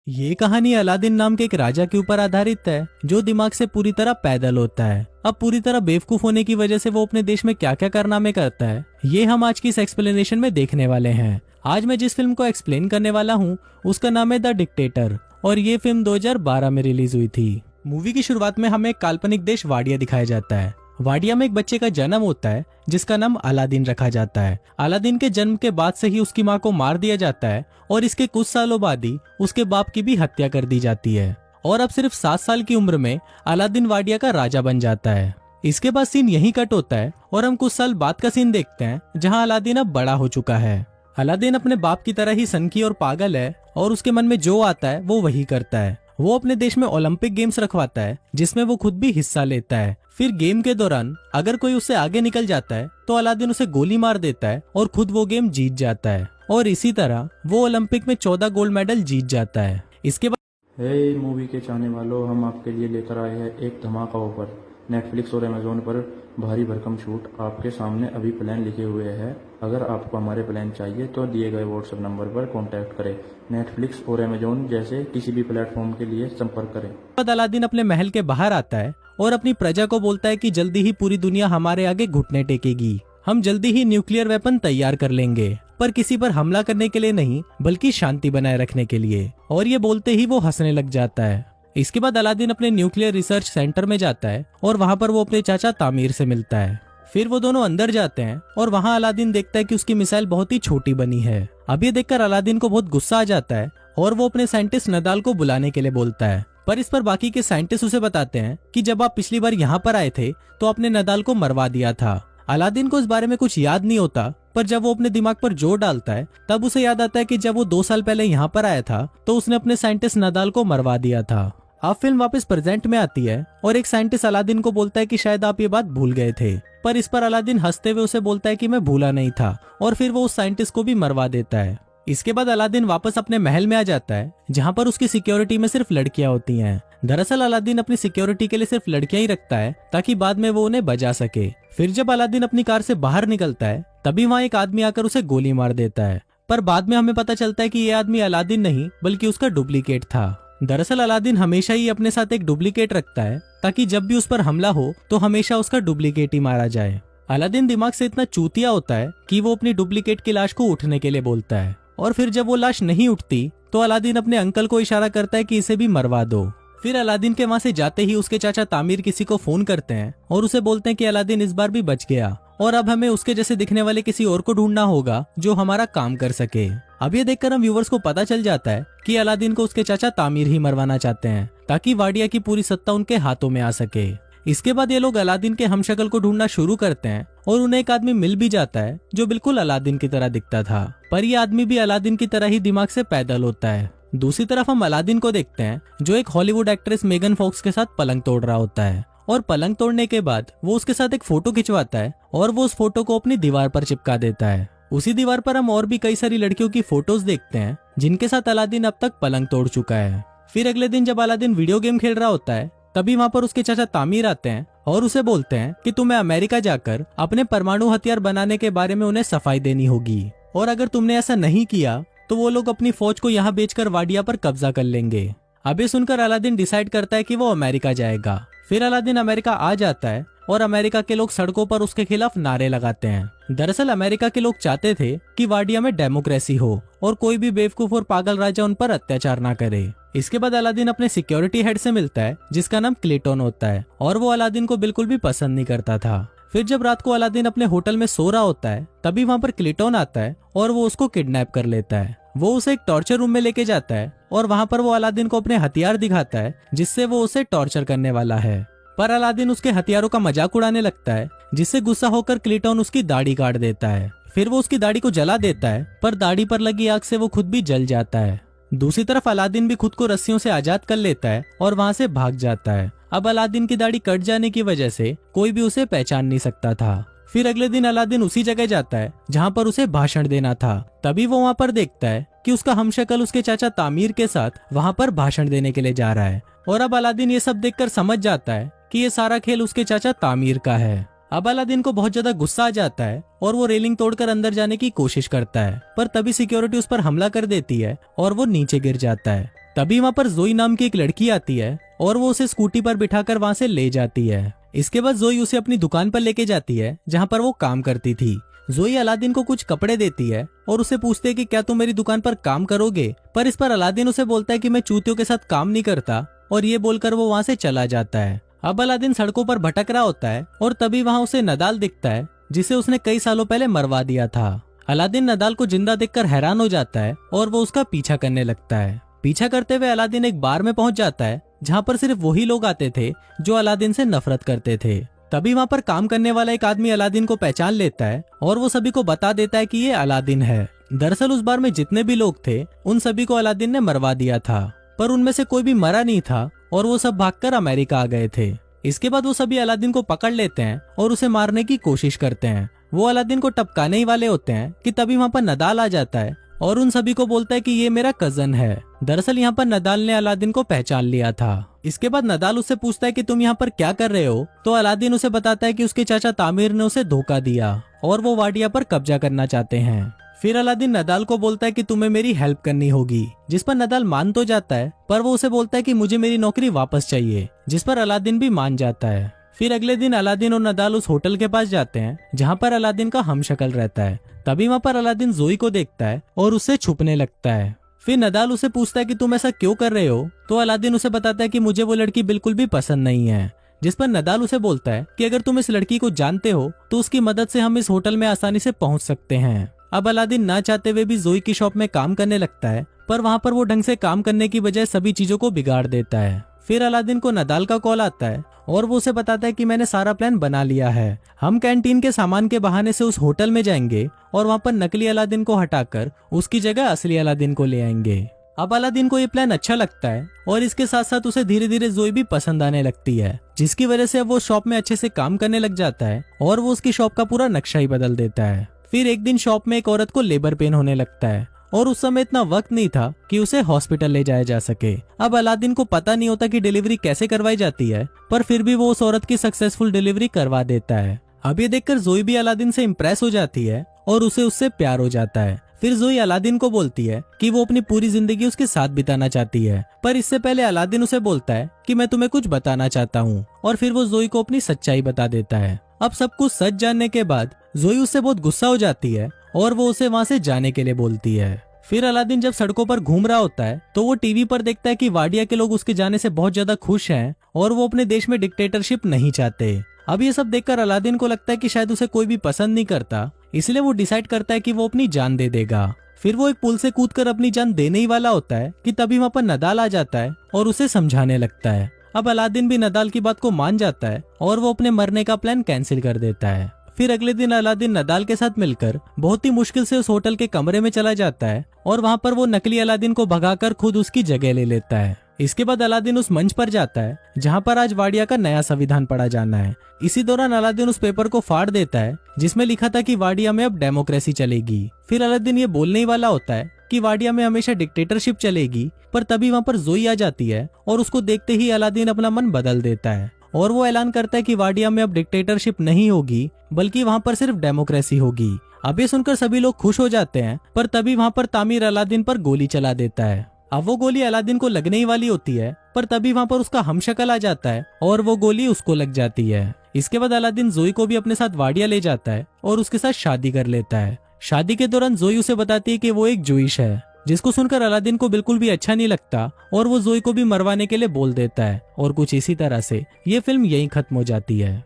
ये कहानी अलादीन नाम के एक राजा के ऊपर आधारित है जो दिमाग से पूरी तरह पैदल होता है। अब पूरी तरह बेवकूफ होने की वजह से वो अपने देश में क्या क्या कारनामे करता है, ये हम आज की इस एक्सप्लेनेशन में देखने वाले हैं। आज मैं जिस फिल्म को एक्सप्लेन करने वाला हूँ उसका नाम है द डिक्टेटर और ये फिल्म 2012 में रिलीज हुई थी। मूवी की शुरुआत में हमें एक काल्पनिक देश वाडिया दिखाया जाता है। वाडिया में एक बच्चे का जन्म होता है जिसका नाम अलादीन रखा जाता है। अलादीन के जन्म के बाद से ही उसकी माँ को मार दिया जाता है और इसके कुछ सालों बाद ही उसके बाप की भी हत्या कर दी जाती है और अब सिर्फ 7 साल की उम्र में अलादीन वाडिया का राजा बन जाता है। इसके बाद सीन यहीं कट होता है और हम कुछ साल बाद का सीन देखते हैं जहाँ अलादीन अब बड़ा हो चुका है। अलादीन अपने बाप की तरह ही सनकी और पागल है और उसके मन में जो आता है वो वही करता है। वो अपने देश में ओलंपिक गेम्स रखवाता है जिसमें वो खुद भी हिस्सा लेता है। फिर गेम के दौरान अगर कोई उससे आगे निकल जाता है तो अलादीन उसे गोली मार देता है और खुद वो गेम जीत जाता है और इसी तरह वो ओलंपिक में 14 गोल्ड मेडल जीत जाता है। इसके बाद हे मूवी के चाहने वालों, हम आपके लिए लेकर आए हैं एक धमाका ऑफर। नेटफ्लिक्स और अमेजोन पर भारी भरकम छूट आपके सामने अभी प्लान लिखे हुए हैं। अगर आपको हमारे प्लान चाहिए तो दिए गए व्हाट्सएप नंबर पर कांटेक्ट करें। नेटफ्लिक्स और अमेजोन जैसे किसी भी प्लेटफॉर्म के लिए संपर्क करें। अलादीन अपने महल के बाहर आता है और अपनी प्रजा को बोलता है कि जल्दी ही पूरी दुनिया हमारे आगे घुटने टेकेगी। हम जल्दी ही न्यूक्लियर वेपन तैयार कर लेंगे, पर किसी पर हमला करने के लिए नहीं बल्कि शांति बनाए रखने के लिए। और ये बोलते ही वो हंसने लग जाता है। इसके बाद अलादीन अपने न्यूक्लियर रिसर्च सेंटर में जाता है और वहाँ पर वो अपने चाचा तामीर से मिलता है। फिर वो दोनों अंदर जाते हैं और वहाँ अलादीन देखता है कि उसकी मिसाइल बहुत ही छोटी बनी है। अब ये देखकर अलादीन को बहुत गुस्सा आ जाता है और वो अपने साइंटिस्ट नदाल को बुलाने के लिए बोलता है। पर इस पर बाकी के साइंटिस्ट उसे बताते हैं कि जब आप पिछली बार यहाँ पर आए थे तो आपने नदाल को मरवा दिया था। अलादीन को इस बारे में कुछ याद नहीं होता, पर जब वो अपने दिमाग पर जोर डालता है तब उसे याद आता है कि जब वो 2 साल पहले यहाँ पर आया था तो उसने अपने साइंटिस्ट नदाल को मरवा दिया था। अब फिल्म वापस प्रेजेंट में आती है और एक साइंटिस्ट अलादीन को बोलता है कि शायद आप ये बात भूल गए थे, पर इस पर अलादीन हंसते हुए उसे बोलता है कि मैं भूला नहीं था और फिर वो उस साइंटिस्ट को भी मरवा देता है। इसके बाद अलादीन वापस अपने महल में आ जाता है जहाँ पर उसकी सिक्योरिटी में सिर्फ लड़कियां होती हैं। दरअसल अलादीन अपनी सिक्योरिटी के लिए सिर्फ लड़कियां ही रखता है ताकि बाद में वो उन्हें बचा सके। फिर जब अलादीन अपनी कार से बाहर निकलता है तभी वहाँ एक आदमी आकर उसे गोली मार देता है, पर बाद में हमें पता चलता है कि ये आदमी अलादीन नहीं बल्कि उसका डुप्लीकेट था। दरअसल अलादीन हमेशा ही अपने साथ एक डुप्लीकेट रखता है ताकि जब भी उस पर हमला हो तो हमेशा उसका डुप्लीकेट ही मारा जाए। अलादीन दिमाग से इतना चूतिया होता है कि वो अपनी डुप्लीकेट की लाश को उठने के लिए बोलता है और फिर जब वो लाश नहीं उठती तो अलादीन अपने अंकल को इशारा करता है कि इसे भी मरवा दो। फिर अलादीन के वहां से जाते ही उसके चाचा तामीर किसी को फोन करते हैं और उसे बोलते हैं कि अलादीन इस बार भी बच गया और अब हमें उसके जैसे दिखने वाले किसी और को ढूंढना होगा जो हमारा काम कर सके। अब ये देखकर हम व्यूवर्स को पता चल जाता है कि अलादीन को उसके चाचा तामीर ही मरवाना चाहते हैं ताकि वाडिया की पूरी सत्ता उनके हाथों में आ सके। इसके बाद ये लोग अलादीन के हमशक्ल को ढूंढना शुरू करते हैं और उन्हें एक आदमी मिल भी जाता है जो बिल्कुल अलादीन की तरह दिखता था, पर यह आदमी भी अलादीन की तरह ही दिमाग से पैदल होता है। दूसरी तरफ हम अलादीन को देखते हैं जो एक हॉलीवुड एक्ट्रेस मेगन फॉक्स के साथ पलंग तोड़ रहा होता है और पलंग तोड़ने के बाद वो उसके साथ एक फोटो खिंचवाता है और वो उस फोटो को अपनी दीवार पर चिपका देता है। उसी दीवार पर हम और भी कई सारी लड़कियों की फोटोज देखते हैं जिनके साथ अलादीन अब तक पलंग तोड़ चुका है। फिर अगले दिन जब अलादीन वीडियो गेम खेल रहा होता है तभी वहाँ पर उसके चाचा तामीर आते हैं और उसे बोलते हैं कि तुम्हें अमेरिका जाकर अपने परमाणु हथियार बनाने के बारे में उन्हें सफाई देनी होगी और अगर तुमने ऐसा नहीं किया तो वो लोग अपनी फौज को यहाँ बेचकर वाडिया पर कब्जा कर लेंगे। अब ये सुनकर अलादीन डिसाइड करता है कि वो अमेरिका जाएगा। फिर अलादीन अमेरिका आ जाता है और अमेरिका के लोग सड़कों पर उसके खिलाफ नारे लगाते हैं। दरअसल अमेरिका के लोग चाहते थे कि वाडिया में डेमोक्रेसी हो और कोई भी बेवकूफ और पागल राजा उन पर अत्याचार ना करे। इसके बाद अलादीन अपने सिक्योरिटी हेड से मिलता है जिसका नाम क्लेटोन होता है और वो अलादीन को बिल्कुल भी पसंद नहीं करता था। फिर जब रात को अलादीन अपने होटल में सो रहा होता है तभी वहाँ पर क्लेटोन आता है और वो उसको किडनैप कर लेता है। वो उसे एक टॉर्चर रूम में लेके जाता है और वहाँ पर वो अलादीन को अपने हथियार दिखाता है जिससे वो उसे टॉर्चर करने वाला है, पर अलादीन उसके हथियारों का मजाक उड़ाने लगता है जिससे गुस्सा होकर क्लेटोन उसकी दाढ़ी काट देता है। फिर वो उसकी दाढ़ी को जला देता है पर दाढ़ी पर लगी आग से वो खुद भी जल जाता है। दूसरी तरफ अलादीन भी खुद को रस्सियों से आजाद कर लेता है और वहाँ से भाग जाता है। अब अलादीन की दाढ़ी कट जाने की वजह से कोई भी उसे पहचान नहीं सकता था। फिर अगले दिन अलादीन उसी जगह जाता है जहाँ पर उसे भाषण देना था। तभी वो वहाँ पर देखता है कि उसका हमशक्ल उसके चाचा तामीर के साथ वहाँ पर भाषण देने के लिए जा रहा है और अब अलादीन ये सब देखकर समझ जाता है कि ये सारा खेल उसके चाचा तामीर का है। अब अलादीन को बहुत ज्यादा गुस्सा आ जाता है और वो रेलिंग तोड़कर अंदर जाने की कोशिश करता है, पर तभी सिक्योरिटी उस पर हमला कर देती है और वो नीचे गिर जाता है। तभी वहाँ पर जोई नाम की एक लड़की आती है और वो उसे स्कूटी पर बिठाकर वहाँ से ले जाती है। इसके बाद जोई उसे अपनी दुकान पर लेके जाती है जहाँ पर वो काम करती थी। जोई अलादीन को कुछ कपड़े देती है और उससे पूछती है कि क्या तुम मेरी दुकान पर काम करोगे, पर इस पर अलादीन उसे बोलता है कि मैं चूतियों के साथ काम नहीं करता, और ये बोलकर वो वहाँ से चला जाता है। अब अलादीन सड़कों पर भटक रहा होता है और तभी वहाँ उसे नदाल दिखता है जिसे उसने कई सालों पहले मरवा दिया था। अलादीन नदाल को जिंदा देखकर हैरान हो जाता है और वो उसका पीछा करने लगता है। पीछा करते हुए अलादीन एक बार में पहुंच जाता है जहाँ पर सिर्फ वही लोग आते थे जो अलादीन से नफरत करते थे। तभी वहाँ पर काम करने वाला एक आदमी अलादीन को पहचान लेता है और वो सभी को बता देता है कि ये अलादीन है। दरअसल उस बार में जितने भी लोग थे उन सभी को अलादीन ने मरवा दिया था, पर उनमें से कोई भी मरा नहीं था और वो सब भागकर अमेरिका आ गए थे। इसके बाद वो सभी अलादीन को पकड़ लेते हैं और उसे मारने की कोशिश करते हैं। वो अलादीन को टपकाने ही वाले होते हैं कि तभी वहाँ पर नदाल आ जाता है और उन सभी को बोलता है कि ये मेरा कजन है। दरअसल यहाँ पर नदाल ने अलादीन को पहचान लिया था। इसके बाद नदाल उससे पूछता है कि तुम यहाँ पर क्या कर रहे हो, तो अलादीन उसे बताता है कि उसके चाचा तामिर ने उसे धोखा दिया और वो वाडिया पर कब्जा करना चाहते हैं। फिर अलादीन नदाल को बोलता है कि तुम्हें मेरी हेल्प करनी होगी, जिस पर नदाल मान तो जाता है, पर वो उसे बोलता है कि मुझे मेरी नौकरी वापस चाहिए, जिस पर अलादीन भी मान जाता है। फिर अगले दिन अलादीन और नदाल उस होटल के पास जाते हैं जहाँ पर अलादीन का हमशक्ल रहता है। तभी वहाँ पर अलादीन जोई को देखता है और उससे छुपने लगता है। फिर नदाल उसे पूछता है कि तुम ऐसा क्यों कर रहे हो, तो अलादीन उसे बताता है कि मुझे वो लड़की बिल्कुल भी पसंद नहीं है, जिस पर नदाल उसे बोलता है कि अगर तुम इस लड़की को जानते हो तो उसकी मदद से हम इस होटल में आसानी से पहुंच सकते हैं। अब अलादीन ना चाहते हुए भी जोई की शॉप में काम करने लगता है, पर वहाँ पर वो ढंग से काम करने की बजाय सभी चीजों को बिगाड़ देता है। फिर अलादीन को नदाल का कॉल आता है और वो उसे बताता है कि मैंने सारा प्लान बना लिया है। हम कैंटीन के सामान के बहाने से उस होटल में जाएंगे और वहाँ पर नकली अलादीन को हटाकर उसकी जगह असली अलादीन को ले आएंगे। अब अलादीन को ये प्लान अच्छा लगता है और इसके साथ साथ उसे धीरे धीरे जोई भी पसंद आने लगती है, जिसकी वजह से अब वो शॉप में अच्छे से काम करने लग जाता है और वो उसकी शॉप का पूरा नक्शा ही बदल देता है। फिर एक दिन शॉप में एक औरत को लेबर पेन होने लगता है और उस समय इतना वक्त नहीं था कि उसे हॉस्पिटल ले जाया जा सके। अब अलादीन को पता नहीं होता कि डिलीवरी कैसे करवाई जाती है, पर फिर भी वो उस औरत की सक्सेसफुल डिलीवरी करवा देता है। अब ये देखकर जोई भी अलादीन से इम्प्रेस हो जाती है और उसे उससे प्यार हो जाता है। फिर जोई अलादीन को बोलती है कि वो अपनी पूरी जिंदगी उसके साथ बिताना चाहती है, पर इससे पहले अलादीन उसे बोलता है कि मैं तुम्हें कुछ बताना चाहता हूँ, और फिर वो जोई को अपनी सच्चाई बता देता है। अब सब कुछ सच जानने के बाद जोई उससे बहुत गुस्सा हो जाती है और वो उसे वहाँ से जाने के लिए बोलती है। फिर अलादीन जब सड़कों पर घूम रहा होता है तो वो टीवी पर देखता है कि वाडिया के लोग उसके जाने से बहुत ज्यादा खुश हैं और वो अपने देश में डिक्टेटरशिप नहीं चाहते। अब ये सब देखकर अलादीन को लगता है कि शायद उसे कोई भी पसंद नहीं करता, इसलिए वो डिसाइड करता है कि वो अपनी जान दे देगा। फिर वो एक पुल से कूदकर अपनी जान देने ही वाला होता है कि तभी वहाँ पर नदाल आ जाता है और उसे समझाने लगता है। अब अलादीन भी नदाल की बात को मान जाता है और वो अपने मरने का प्लान कैंसिल कर देता है। फिर अगले दिन अलादीन नदाल के साथ मिलकर बहुत ही मुश्किल से उस होटल के कमरे में चला जाता है और वहाँ पर वो नकली अलादीन को भगाकर खुद उसकी जगह ले लेता है। इसके बाद अलादीन उस मंच पर जाता है जहाँ पर आज वाडिया का नया संविधान पढ़ा जाना है। इसी दौरान अलादीन उस पेपर को फाड़ देता है जिसमें लिखा था कि वाडिया में अब डेमोक्रेसी चलेगी। फिर अलादीन ये बोलने ही वाला होता है कि वाडिया में हमेशा डिक्टेटरशिप चलेगी, पर तभी वहाँ पर जोई आ जाती है और उसको देखते ही अलादीन अपना मन बदल देता है और वो ऐलान करता है कि वाडिया में अब डिक्टेटरशिप नहीं होगी, बल्कि वहाँ पर सिर्फ डेमोक्रेसी होगी। अब ये सुनकर सभी लोग खुश हो जाते हैं, पर तभी वहाँ पर तामिर अलादीन पर गोली चला देता है। अब वो गोली अलादीन को लगने ही वाली होती है, पर तभी वहाँ पर उसका हमशक्ल आ जाता है और वो गोली उसको लग जाती है। इसके बाद अलादीन जोई को भी अपने साथ वाडिया ले जाता है और उसके साथ शादी कर लेता है। शादी के दौरान जोई उसे बताती है कि वो एक जूइश है, जिसको सुनकर अलादीन को बिल्कुल भी अच्छा नहीं लगता और वो जोई को भी मरवाने के लिए बोल देता है। और कुछ इसी तरह से ये फिल्म यहीं खत्म हो जाती है।